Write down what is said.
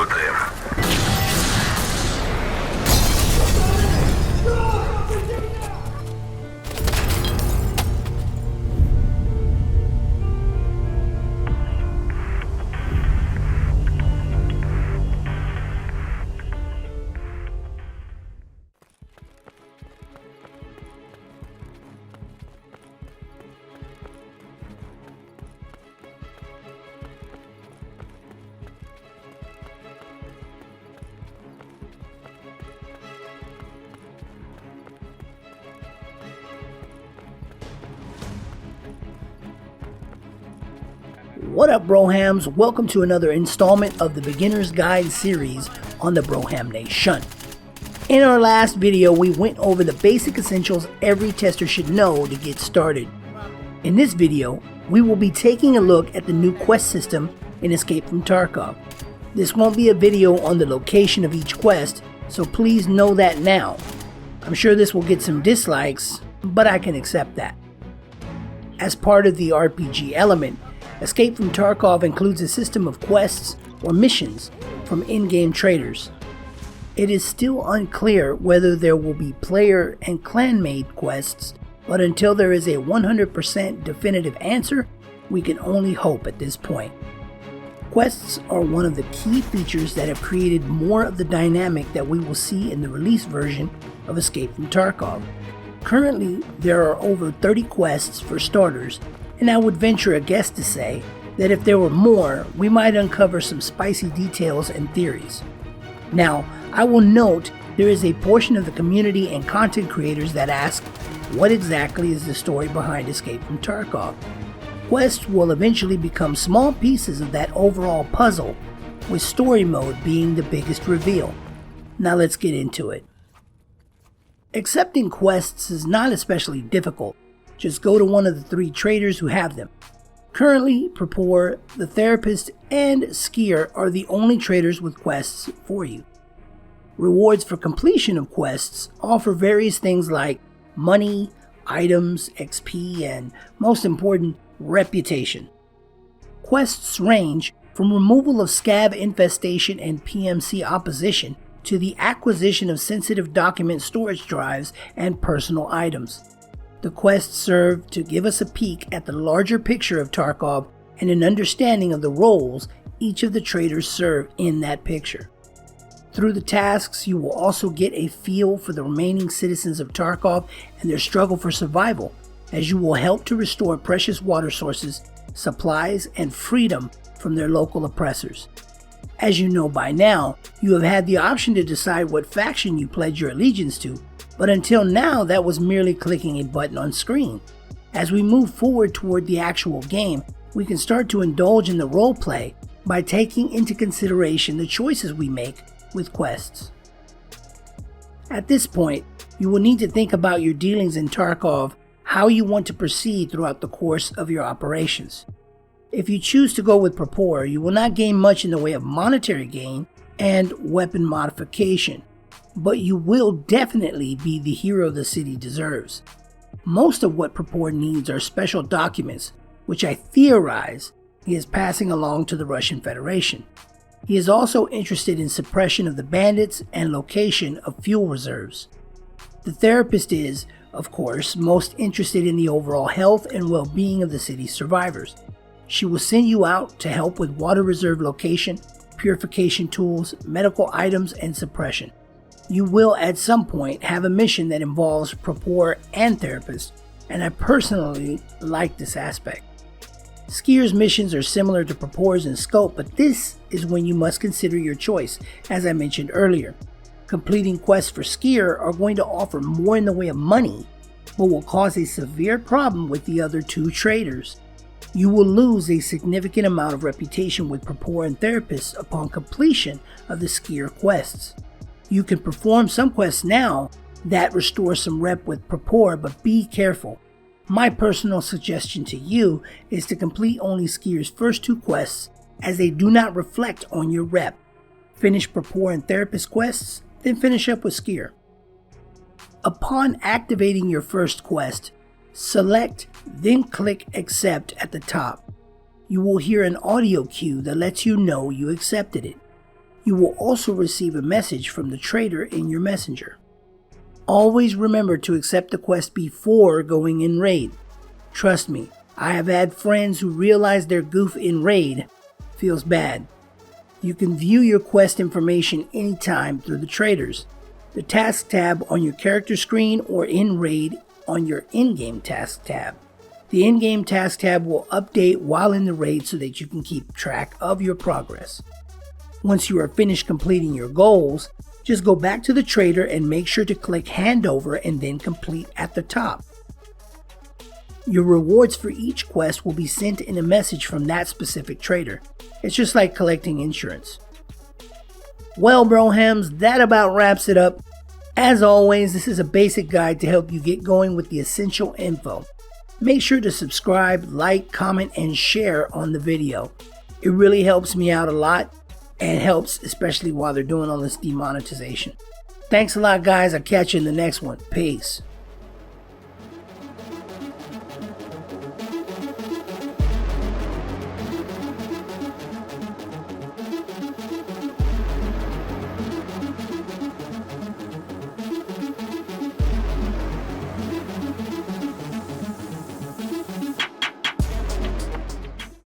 Работаем. What up, Brohams? Welcome to another installment of the Beginner's Guide series on the Broham Nation. In our last video, we went over the basic essentials every tester should know to get started. In this video, we will be taking a look at the new quest system in Escape from Tarkov. This won't be a video on the location of each quest, so please know that now. I'm sure this will get some dislikes, but I can accept that. As part of the RPG element, Escape from Tarkov includes a system of quests or missions from in-game traders. It is still unclear whether there will be player and clan-made quests, but until there is a 100% definitive answer, we can only hope at this point. Quests are one of the key features that have created more of the dynamic that we will see in the release version of Escape from Tarkov. Currently, there are over 30 quests for starters, and I would venture a guess to say that if there were more, we might uncover some spicy details and theories. Now, I will note there is a portion of the community and content creators that ask, what exactly is the story behind Escape from Tarkov? Quests will eventually become small pieces of that overall puzzle, with story mode being the biggest reveal. Now let's get into it. Accepting quests is not especially difficult. Just go to one of the 3 traders who have them. Currently, Prepor, the Therapist, and Skier are the only traders with quests for you. Rewards for completion of quests offer various things like money, items, XP, and most important, reputation. Quests range from removal of scav infestation and PMC opposition to the acquisition of sensitive document storage drives and personal items. The quests serve to give us a peek at the larger picture of Tarkov and an understanding of the roles each of the traders serve in that picture. Through the tasks, you will also get a feel for the remaining citizens of Tarkov and their struggle for survival, as you will help to restore precious water sources, supplies, and freedom from their local oppressors. As you know by now, you have had the option to decide what faction you pledge your allegiance to, but until now that was merely clicking a button on screen. As we move forward toward the actual game, we can start to indulge in the roleplay by taking into consideration the choices we make with quests. At this point, you will need to think about your dealings in Tarkov, how you want to proceed throughout the course of your operations. If you choose to go with Prepor, you will not gain much in the way of monetary gain and weapon modification, but you will definitely be the hero the city deserves. Most of what Prepor needs are special documents, which I theorize he is passing along to the Russian Federation. He is also interested in suppression of the bandits and location of fuel reserves. The Therapist is, of course, most interested in the overall health and well-being of the city's survivors. She will send you out to help with water reserve location, purification tools, medical items, and suppression. You will at some point have a mission that involves Prepor and Therapist, and I personally like this aspect. Skier's missions are similar to Prepor's in scope, but this is when you must consider your choice, as I mentioned earlier. Completing quests for Skier are going to offer more in the way of money, but will cause a severe problem with the other 2 traders. You will lose a significant amount of reputation with Prepor and Therapist upon completion of the Skier quests. You can perform some quests now that restore some rep with Prepor, but be careful. My personal suggestion to you is to complete only Skier's first 2 quests, as they do not reflect on your rep. Finish Prepor and Therapist quests, then finish up with Skier. Upon activating your first quest, select, then click Accept at the top. You will hear an audio cue that lets you know you accepted it. You will also receive a message from the trader in your messenger. Always remember to accept the quest before going in raid. Trust me, I have had friends who realize their goof in raid. Feels bad. You can view your quest information anytime through the traders, the task tab on your character screen, or in raid on your in-game task tab. The in-game task tab will update while in the raid so that you can keep track of your progress. Once you are finished completing your goals, just go back to the trader and make sure to click handover and then complete at the top. Your rewards for each quest will be sent in a message from that specific trader. It's just like collecting insurance. Well, Brohams, that about wraps it up. As always, this is a basic guide to help you get going with the essential info. Make sure to subscribe, like, comment, and share on the video. It really helps me out a lot and helps especially while they're doing all this demonetization. Thanks a lot, guys. I'll catch you in the next one. Peace.